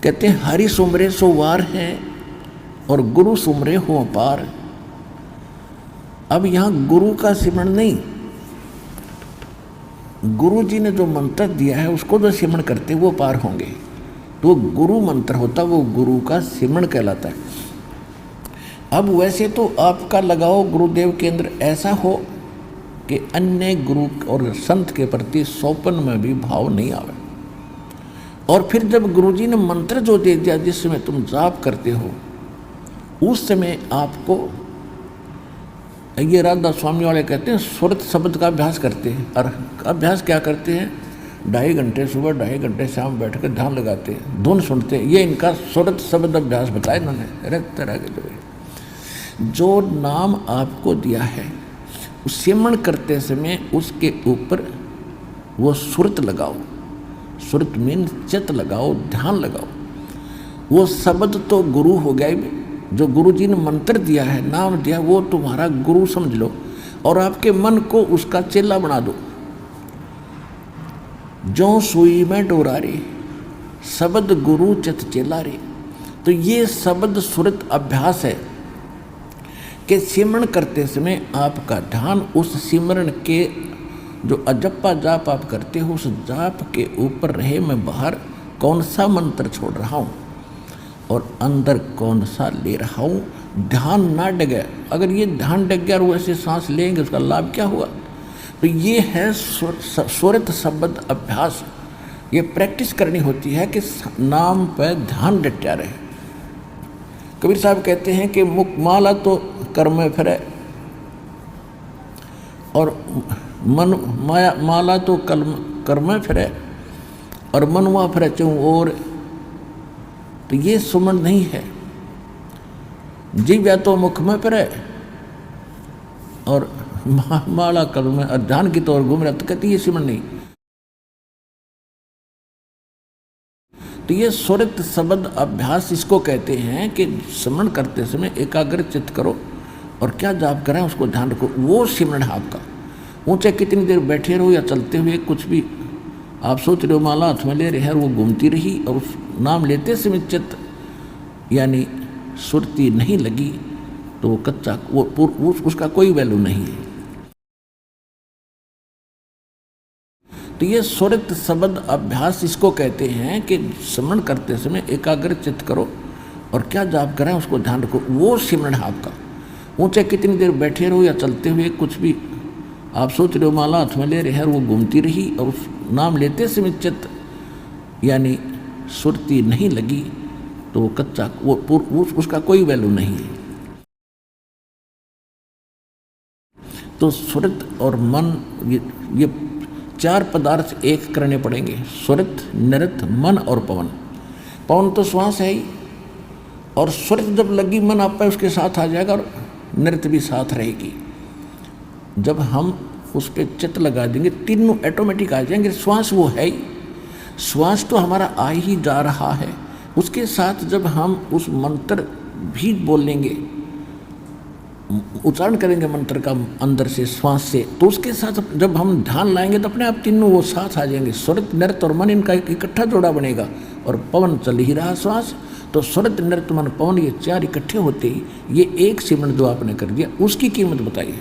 कहते हैं हरि सुमरे सो वार है और गुरु सुमरे हो अपार। अब यहाँ गुरु का सिमरण नहीं, गुरु जी ने जो मंत्र दिया है उसको जो सिमरण करते वो पार होंगे। तो गुरु मंत्र होता वो गुरु का सिमरण कहलाता है। अब वैसे तो आपका लगाओ गुरुदेव के अंदर ऐसा हो कि अन्य गुरु और संत के प्रति सौपन में भी भाव नहीं आवे। और फिर जब गुरुजी ने मंत्र जो दे दिया जिस समय तुम जाप करते हो उस समय आपको, ये राधा स्वामी वाले कहते हैं सुरत शब्द का अभ्यास करते हैं। और अभ्यास क्या करते हैं, 2.5 घंटे सुबह 2.5 घंटे शाम बैठ कर ध्यान लगाते हैं, धुन सुनते हैं। ये इनका सुरत शब्द अभ्यास बताया इन्होंने। रख तरह के जो नाम आपको दिया है सिमरण करते समय उसके ऊपर वो सुरत लगाओ। सुरत मीन चित लगाओ, ध्यान लगाओ। वो शब्द तो गुरु हो गए, जो गुरु जी ने मंत्र दिया है, नाम दिया, वो तुम्हारा गुरु समझ लो और आपके मन को उसका चेला बना दो। जो सुई में डोरारे शब्द गुरु चित चेला रे। तो ये शब्द सुरत अभ्यास है कि सिमरण करते समय आपका ध्यान उस सिमरण के जो अजप्पा जाप आप करते हो उस जाप के ऊपर रहे। मैं बाहर कौन सा मंत्र छोड़ रहा हूँ और अंदर कौन सा ले रहा हूँ, ध्यान ना डगे। अगर ये ध्यान डग गया और वैसे सांस लेंगे उसका लाभ क्या हुआ। तो ये है सुरत शब्द अभ्यास। ये प्रैक्टिस करनी होती है कि नाम पर ध्यान डटा रहे। कबीर साहब कहते हैं कि मुख माला तो कर्म में फिरे और मन माया माला तो कर्म में फिरे और मनवा फिरे चूँ और। तो ये सुमन नहीं है। जीव या तो मुख में फिरे और माला कर्म में और ध्यान की तौर घूम रहा तो कहती ये सिमरण नहीं। तो ये सुरत शब्द अभ्यास इसको कहते हैं कि सिमरण करते समय एकाग्र चित्त करो और क्या जाप करें उसको ध्यान रखो, वो सिमरण है आपका। ऊँचे कितनी देर बैठे रहो या चलते हुए कुछ भी आप सोच रहे हो माला हाथ में ले रहे हैं और वो घूमती रही और उस नाम लेते समय चित्त यानी सुरती नहीं लगी तो वो कच्चा वो उसका कोई वैल्यू नहीं है। तो ये सुरत शब्द अभ्यास इसको कहते हैं कि सिमरण करते समय एकाग्र चित्त करो और क्या जाप करें उसको ध्यान रखो, वो सिमरण है आपका। ऊँचे कितनी देर बैठे रहो या चलते हुए कुछ भी आप सोच रहे हो माला हाथ में ले रहे हैं और वो घूमती रही और उस नाम लेते समय चित्त यानी सुरती नहीं लगी तो वो कच्चा वो उसका कोई वैल्यू नहीं है। तो सुरत और मन ये 4 पदार्थ एक करने पड़ेंगे। सुरत, नृत, मन और पवन। पवन तो श्वास है ही और सुरत जब लगी मन आप पे उसके साथ आ जाएगा और नृत्य भी साथ रहेगी। जब हम उस पर चित्त लगा देंगे तीनों ऑटोमेटिक आ जाएंगे। श्वास वो है ही, श्वास तो हमारा आ ही जा रहा है। उसके साथ जब हम उस मंत्र भी बोलेंगे, उच्चारण करेंगे मंत्र का अंदर से श्वास से, तो उसके साथ जब हम ध्यान लाएंगे तो अपने आप तीनों वो साथ आ जाएंगे। सुरत, नृत्य और मन इनका एक इकट्ठा जोड़ा बनेगा और पवन चल ही रहा श्वास। तो सुरत, नृत्य, मन, पवन ये 4 इकट्ठे होते ही ये एक सिमरण जो आपने कर दिया उसकी कीमत बताइए।